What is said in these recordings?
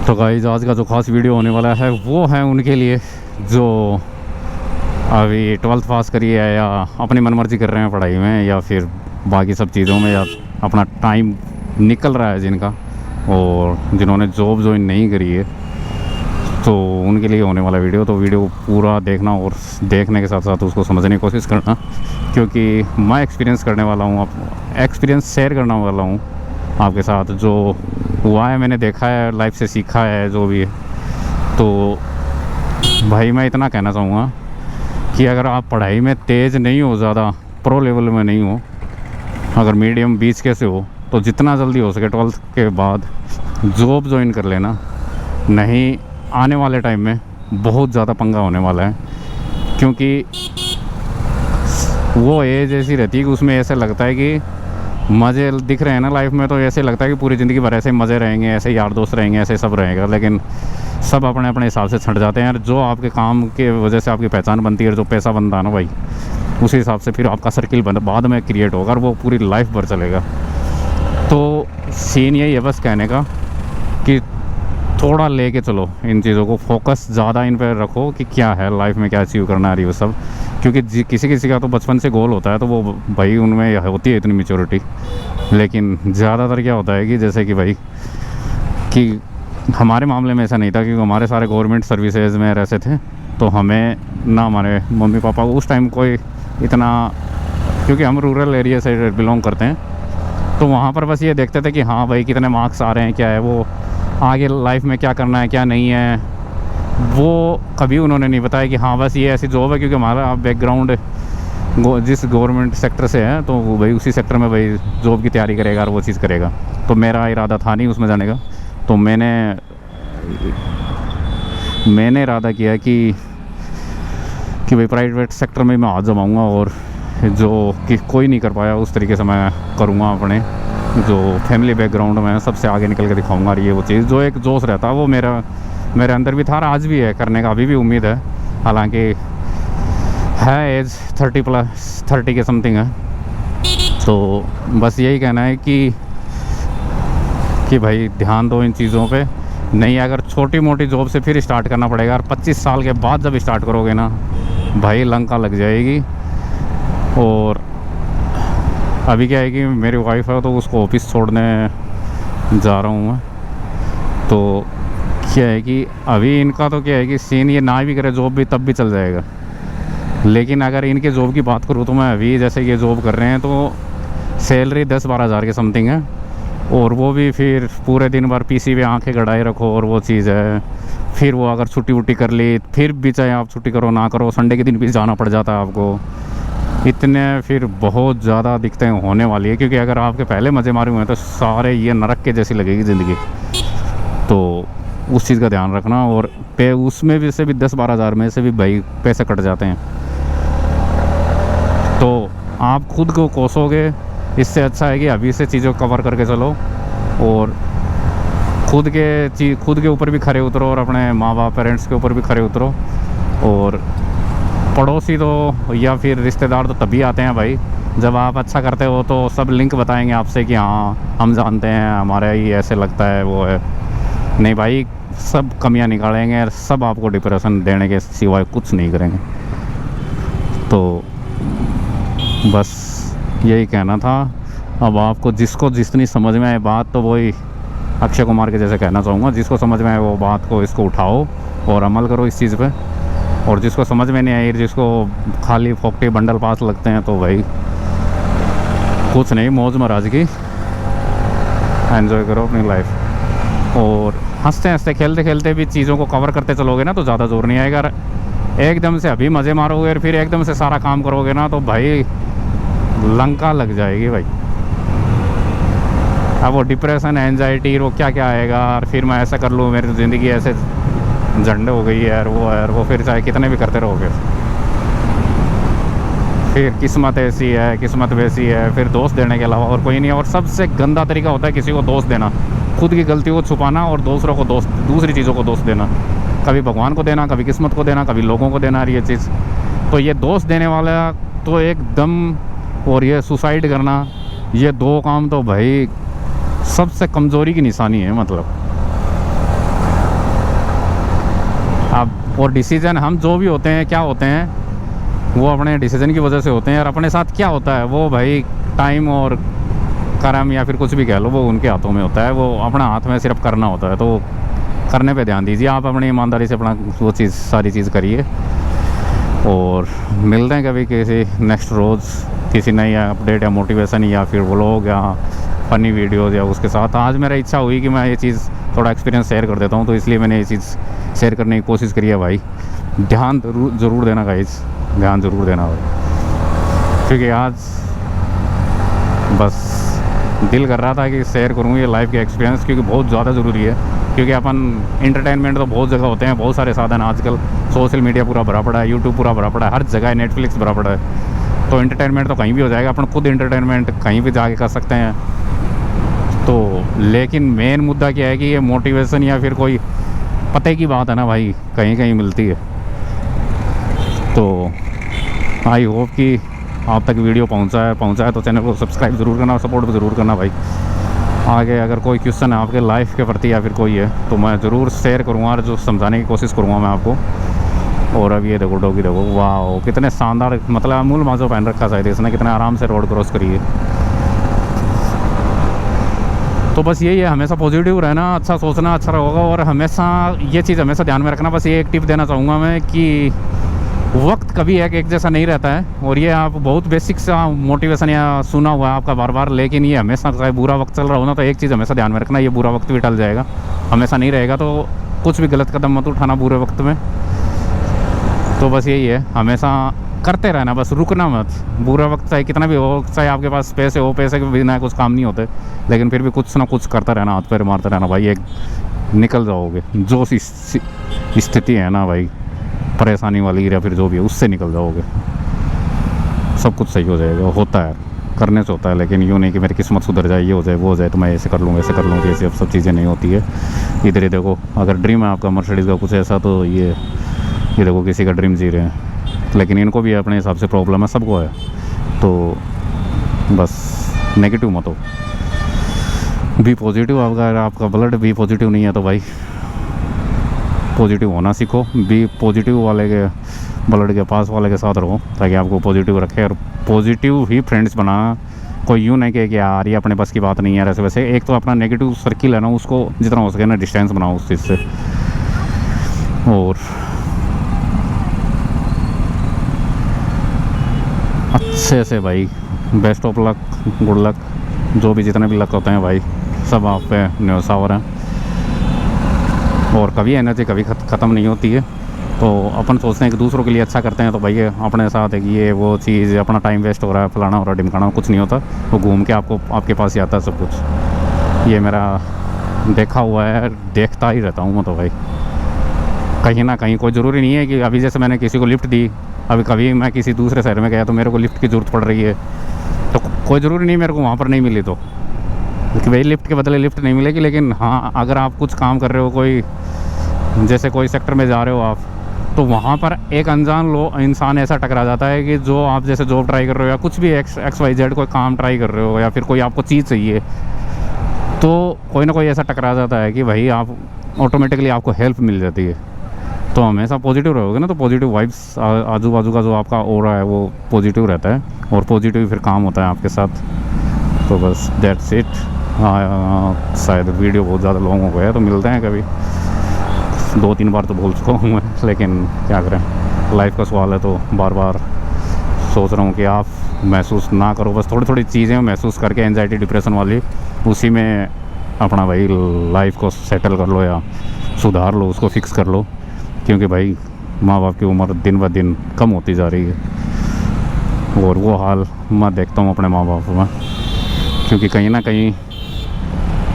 तो गाइस आज का जो खास वीडियो होने वाला है वो है उनके लिए जो अभी 12th पास करी है या अपनी मनमर्जी कर रहे हैं पढ़ाई में या फिर बाकी सब चीज़ों में या अपना टाइम निकल रहा है जिनका, और जिन्होंने जॉब ज्वाइन नहीं करी है तो उनके लिए होने वाला वीडियो। तो वीडियो को पूरा देखना और देखने के साथ साथ उसको समझने की कोशिश करना, क्योंकि मैं एक्सपीरियंस करने वाला हूँ, एक्सपीरियंस शेयर करने वाला हूँ आपके साथ। जो हुआ है मैंने देखा है, लाइफ से सीखा है जो भी है। तो भाई मैं इतना कहना चाहूँगा कि अगर आप पढ़ाई में तेज़ नहीं हो, ज़्यादा प्रो लेवल में नहीं हो, अगर मीडियम बीच के से हो, तो जितना जल्दी हो सके 12th के बाद जॉब ज्वाइन कर लेना। नहीं आने वाले टाइम में बहुत ज़्यादा पंगा होने वाला है, क्योंकि वो एज ऐसी रहती है कि उसमें ऐसे लगता है कि मज़े दिख रहे हैं ना लाइफ में, तो ऐसे लगता है कि पूरी ज़िंदगी भर ऐसे मज़े रहेंगे, ऐसे यार दोस्त रहेंगे, ऐसे सब रहेगा। लेकिन सब अपने अपने हिसाब से छट जाते हैं यार। जो आपके काम के वजह से आपकी पहचान बनती है, जो पैसा बनता है ना भाई, उसी हिसाब से फिर आपका सर्किल बाद में क्रिएट होगा और वो पूरी लाइफ भर चलेगा। तो सीन यही है बस कहने का कि थोड़ा लेके चलो इन चीज़ों को, फोकस ज़्यादा इन पर रखो कि क्या है लाइफ में, क्या अचीव करना है ये सब। क्योंकि किसी किसी का तो बचपन से गोल होता है, तो वो भाई उनमें होती है इतनी मैच्योरिटी। लेकिन ज़्यादातर क्या होता है कि जैसे कि भाई कि हमारे मामले में ऐसा नहीं था, क्योंकि हमारे सारे गवर्नमेंट सर्विसेज में रहते थे, तो हमें ना हमारे मम्मी पापा उस टाइम कोई इतना, क्योंकि हम रूरल एरिया से बिलोंग करते हैं, तो वहाँ पर बस ये देखते थे कि हाँ भाई कितने मार्क्स आ रहे हैं, क्या है वो आगे लाइफ में क्या करना है क्या नहीं है, वो कभी उन्होंने नहीं बताया कि हाँ बस ये ऐसी जॉब है। क्योंकि हमारा बैकग्राउंड जिस गवर्नमेंट सेक्टर से है, तो भाई उसी सेक्टर में भाई जॉब की तैयारी करेगा और वो चीज़ करेगा। तो मेरा इरादा था नहीं उसमें जाने का, तो मैंने इरादा किया कि भाई प्राइवेट सेक्टर में मैं हाथ जमाऊँगा, और जो कि कोई नहीं कर पाया उस तरीके से मैं करूँगा। अपने जो फैमिली बैकग्राउंड में सबसे आगे निकल के दिखाऊँगा। ये वो चीज़ जो एक जोश रहता है वो मेरे अंदर भी था, आज भी है करने का, अभी भी उम्मीद है। हालांकि है एज 30 के समथिंग है। तो बस यही कहना है कि भाई ध्यान दो इन चीज़ों पे। नहीं अगर छोटी मोटी जॉब से फिर स्टार्ट करना पड़ेगा, और 25 साल के बाद जब स्टार्ट करोगे ना भाई लंका लग जाएगी। और अभी क्या है कि मेरी वाइफ है, तो उसको ऑफिस छोड़ने जा रहा हूँ मैं। तो क्या है कि अभी इनका तो क्या है कि सीन ये ना भी करे जॉब भी तब भी चल जाएगा। लेकिन अगर इनके जॉब की बात करूँ तो मैं अभी जैसे ये जॉब कर रहे हैं, तो सैलरी 10-12 हज़ार के समथिंग है, और वो भी फिर पूरे दिन भर पीसी पे आंखें गड़ाए रखो, और वो चीज़ है। फिर वो अगर छुट्टी वुट्टी कर ली, फिर भी चाहे आप छुट्टी करो ना करो, संडे के दिन भी जाना पड़ जाता है आपको। इतने फिर बहुत ज़्यादा दिक्कतें होने वाली है, क्योंकि अगर आपके पहले मज़े मारे हुए हैं तो सारे ये नरक के जैसी लगेगी ज़िंदगी। तो उस चीज़ का ध्यान रखना। और उसमें भी से भी 10-12 हज़ार में से भी भाई पैसे कट जाते हैं, तो आप खुद को कोसोगे। इससे अच्छा है कि अभी से चीज़ों को कवर करके चलो, और खुद के ऊपर भी खरे उतरो, और अपने माँ बाप पेरेंट्स के ऊपर भी खरे उतरो। और पड़ोसी तो या फिर रिश्तेदार तो तभी आते हैं भाई जब आप अच्छा करते हो, तो सब लिंक बताएंगे आपसे कि हाँ हम जानते हैं, हमारा ही ऐसे लगता है वो है। नहीं भाई सब कमियां निकालेंगे, सब आपको डिप्रेशन देने के सिवाय कुछ नहीं करेंगे। तो बस यही कहना था। अब आपको जिसको जितनी समझ में आए बात, तो वही अक्षय कुमार के जैसे कहना चाहूँगा, जिसको समझ में आए वो बात को इसको उठाओ और अमल करो इस चीज़ पे। और जिसको समझ में नहीं आई, जिसको खाली फोकटे बंडल पास लगते हैं, तो भाई कुछ नहीं, मौज मराज की एंजॉय करो अपनी लाइफ। और हंसते हंसते खेलते खेलते भी चीज़ों को कवर करते चलोगे ना, तो ज़्यादा जोर नहीं आएगा। एकदम से अभी मज़े मारोगे और फिर एकदम से सारा काम करोगे ना, तो भाई लंका लग जाएगी भाई। अब वो डिप्रेशन, एंजाइटी, वो क्या क्या आएगा, और फिर मैं ऐसा कर लूँ, मेरी ज़िंदगी ऐसे झंडे हो गई है यार, वो फिर चाहे कितने भी करते रहोगे। फिर किस्मत ऐसी है, किस्मत वैसी है, फिर दोस्त देने के अलावा और कोई नहीं है। और सबसे गंदा तरीका होता है किसी को दोस्त देना, खुद की गलती को छुपाना और दूसरों को दूसरी चीज़ों को दोस्त देना। कभी भगवान को देना, कभी किस्मत को देना, कभी लोगों को देना। ये चीज़ तो ये दोस्त देने वाला तो एकदम, और ये सुसाइड करना, ये दो काम तो भाई सबसे कमज़ोरी की निशानी है। मतलब और डिसीज़न हम जो भी होते हैं क्या होते हैं, वो अपने डिसीज़न की वजह से होते हैं। और अपने साथ क्या होता है वो भाई टाइम और कर्म या फिर कुछ भी कह लो, वो उनके हाथों में होता है। वो अपना हाथ में सिर्फ करना होता है, तो करने पे ध्यान दीजिए आप, अपनी ईमानदारी से अपना वो चीज़ सारी चीज़ करिए। और मिलते हैं कभी किसी नेक्स्ट रोज़ किसी नई अपडेट या मोटिवेशन या फिर व्लॉग या फ़नी वीडियोज़ या उसके साथ। आज मेरा इच्छा हुई कि मैं ये चीज़ थोड़ा एक्सपीरियंस शेयर कर देता हूँ, तो इसलिए मैंने ये चीज़ शेयर करने की कोशिश करी है भाई। ध्यान ज़रूर देना गाइस, ध्यान ज़रूर देना भाई, क्योंकि आज बस दिल कर रहा था कि शेयर करूँ ये लाइफ के एक्सपीरियंस, क्योंकि बहुत ज़्यादा ज़रूरी है। क्योंकि अपन इंटरटेनमेंट तो बहुत जगह होते हैं, बहुत सारे साधन आजकल, सोशल मीडिया पूरा भरा पड़ा है, यूट्यूब पूरा भरा पड़ा है, हर जगह नेटफ्लिक्स भरा पड़ा है। तो इंटरटेनमेंट तो कहीं भी हो जाएगा, अपन खुद इंटरटेनमेंट कहीं भी जाके कर सकते हैं। तो लेकिन मेन मुद्दा क्या है कि ये मोटिवेशन या फिर कोई पते की बात है ना भाई, कहीं कहीं मिलती है। तो आई होप कि आप तक वीडियो पहुंचा है तो चैनल को सब्सक्राइब ज़रूर करना, सपोर्ट ज़रूर करना भाई। आगे अगर कोई क्वेश्चन है आपके लाइफ के प्रति या फिर कोई है, तो मैं ज़रूर शेयर करूँगा और जो समझाने की कोशिश करूँगा मैं आपको। और अब ये देखो डॉगी, देखो वाह कितने शानदार, मतलब अमूल माजो पहन रखा शायद इसने, कितने आराम से रोड क्रॉस करी है। तो बस यही है, हमेशा पॉजिटिव रहना, अच्छा सोचना, अच्छा होगा। और हमेशा ये चीज़ हमेशा ध्यान में रखना। बस ये एक टिप देना चाहूँगा मैं कि वक्त कभी एक जैसा नहीं रहता है। और ये आप बहुत बेसिक सा मोटिवेशन या सुना हुआ है आपका बार बार, लेकिन ये हमेशा चाहे बुरा वक्त चल रहा हो ना, तो एक चीज़ हमेशा ध्यान में रखना, ये बुरा वक्त भी टल जाएगा, हमेशा नहीं रहेगा। तो कुछ भी गलत कदम मत उठाना बुरे वक्त में। तो बस यही है, हमेशा करते रहना, बस रुकना मत। बुरा वक्त चाहे कितना भी हो, चाहे आपके पास पैसे हो, पैसे के बिना कुछ काम नहीं होते, लेकिन फिर भी कुछ ना कुछ करता रहना, हाथ पैर मारते रहना भाई, एक निकल जाओगे। जो स्थिति है ना भाई परेशानी वाली या फिर जो भी है, उससे निकल जाओगे, सब कुछ सही हो जाएगा। होता है, करने से होता है, लेकिन यूँ नहीं कि मेरी किस्मत सुधर जाए, ये हो जाए वो हो जाए तो मैं ऐसे कर लूँ ऐसे कर लूँ, जैसे अब सब चीज़ें नहीं होती है। इधर ही देखो, अगर ड्रीम है आपका मर्सिडीज़ का कुछ ऐसा, तो ये देखो किसी का ड्रीम जी रहे हैं, लेकिन इनको भी अपने हिसाब से प्रॉब्लम है, सबको है। तो बस नेगेटिव मत हो, बी पॉजिटिव। अगर आपका ब्लड बी पॉजिटिव नहीं है तो भाई पॉजिटिव होना सीखो, बी पॉजिटिव वाले के ब्लड के पास वाले के साथ रहो, ताकि आपको पॉजिटिव रखे। और पॉजिटिव ही फ्रेंड्स बनाना, कोई यूँ नहीं कि यार ये अपने बस की बात नहीं है ऐसे वैसे। एक तो अपना नेगेटिव सर्किल है ना, उसको जितना हो सके ना डिस्टेंस बनाओ उस चीज़ से। और अच्छे से भाई, best of luck, good luck, जो भी जितने भी लक होते हैं भाई, सब आप पे न्योसावर हैं। और कभी एनर्जी कभी ख़त्म नहीं होती है। तो अपन सोचते हैं कि दूसरों के लिए अच्छा करते हैं, तो भाई अपने साथ है कि ये वो चीज़, अपना टाइम वेस्ट हो रहा है, फलाना हो रहा है, ढिमकाना, कुछ नहीं होता। वो घूम के आपके पास ही आता है सब कुछ। ये मेरा देखा हुआ है, देखता ही रहता हूँ मैं तो भाई। कहीं ना कहीं कोई ज़रूरी नहीं है कि अभी जैसे मैंने किसी को लिफ्ट दी, अभी कभी मैं किसी दूसरे शहर में गया तो मेरे को लिफ्ट की ज़रूरत पड़ रही है, तो कोई ज़रूरी नहीं मेरे को वहाँ पर नहीं मिली, तो कि भाई लिफ्ट के बदले लिफ्ट नहीं मिलेगी। लेकिन हाँ, अगर आप कुछ काम कर रहे हो, कोई जैसे कोई सेक्टर में जा रहे हो आप, तो वहाँ पर एक अनजान इंसान ऐसा टकरा जाता है कि जो आप जैसे जॉब ट्राई कर रहे हो या कुछ भी XYZ कोई काम ट्राई कर रहे हो, या फिर कोई आपको चीज़ चाहिए, तो कोई ना कोई ऐसा टकरा जाता है कि भाई आप ऑटोमेटिकली आपको हेल्प मिल जाती है। तो हमेशा पॉजिटिव रहोगे ना, तो पॉजिटिव वाइब्स आजू बाजू का जो आपका ऑरा है वो पॉजिटिव रहता है, और पॉजिटिव फिर काम होता है आपके साथ। तो बस दैट्स इट। शायद वीडियो बहुत ज़्यादा लॉन्ग हो गया है, तो मिलते हैं कभी। 2-3 बार तो बोल चुका हूँ मैं, लेकिन क्या करें, लाइफ का सवाल है, तो बार बार सोच रहा हूँ कि आप महसूस ना करो, बस थोड़ी थोड़ी चीज़ें महसूस करके, एंजाइटी डिप्रेशन वाली, उसी में अपना भाई लाइफ को सेटल कर लो या सुधार लो, उसको फिक्स कर लो। क्योंकि भाई माँ बाप की उम्र दिन ब दिन कम होती जा रही है, और वो हाल मैं देखता हूँ अपने माँ बाप में। क्योंकि कहीं ना कहीं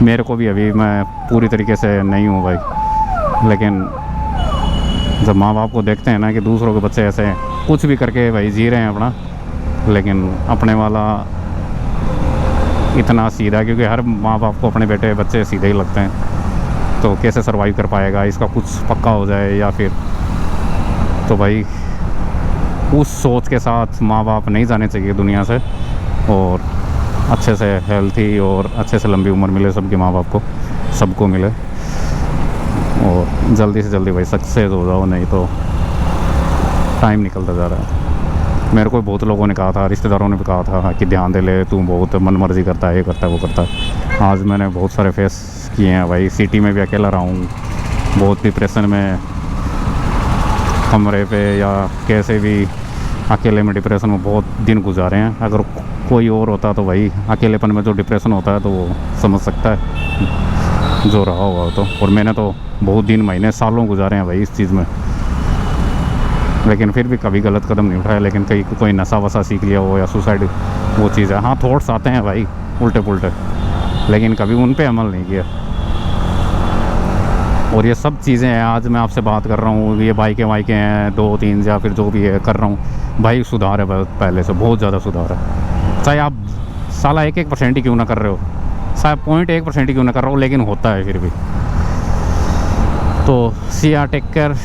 मेरे को भी, अभी मैं पूरी तरीके से नहीं हूँ भाई, लेकिन जब माँ बाप को देखते हैं ना कि दूसरों के बच्चे ऐसे कुछ भी करके भाई जी रहे हैं अपना, लेकिन अपने वाला इतना सीधा, क्योंकि हर माँ बाप को अपने बेटे बच्चे सीधे ही लगते हैं, तो कैसे सर्वाइव कर पाएगा, इसका कुछ पक्का हो जाए या फिर, तो भाई उस सोच के साथ माँ बाप नहीं जाने चाहिए दुनिया से। और अच्छे से हेल्थी और अच्छे से लंबी उम्र मिले सबके माँ बाप को, सबको मिले। और जल्दी से जल्दी भाई सक्सेस हो जाओ, नहीं तो टाइम निकलता जा रहा है। मेरे को बहुत लोगों ने कहा था, रिश्तेदारों ने भी कहा था कि ध्यान दे ले, तू बहुत मन मर्जी करता है, ये करता है वो करता है। आज मैंने बहुत सारे फेस किए हैं भाई, सिटी में भी अकेला रहा हूँ, बहुत डिप्रेशन में, कमरे पे या कैसे भी अकेले में डिप्रेशन में बहुत दिन गुजारे हैं। अगर कोई और होता तो भाई अकेलेपन में जो डिप्रेशन होता है तो वो समझ सकता है जो रहा होगा तो। और मैंने तो बहुत दिन, महीने, सालों गुजारे हैं भाई इस चीज़ में, लेकिन फिर भी कभी गलत कदम नहीं उठाया। लेकिन कहीं कोई नशा वसा सीख लिया हो या सुसाइड, वो चीज़ है। हाँ, थॉट्स आते हैं भाई उल्टे पुल्टे, लेकिन कभी उन पे अमल नहीं किया। और ये सब चीज़ें हैं, आज मैं आपसे बात कर रहा हूँ, ये बाइकें वाइकें हैं 2-3 या फिर जो भी है कर रहा हूँ भाई, सुधार है बहुत पहले से, बहुत ज़्यादा सुधार है। चाहे आप साला 1% ही क्यों ना कर रहे हो, चाहे 0.1% ही क्यों ना कर रहे हो, लेकिन होता है फिर भी। तो सी आर टेक केयर।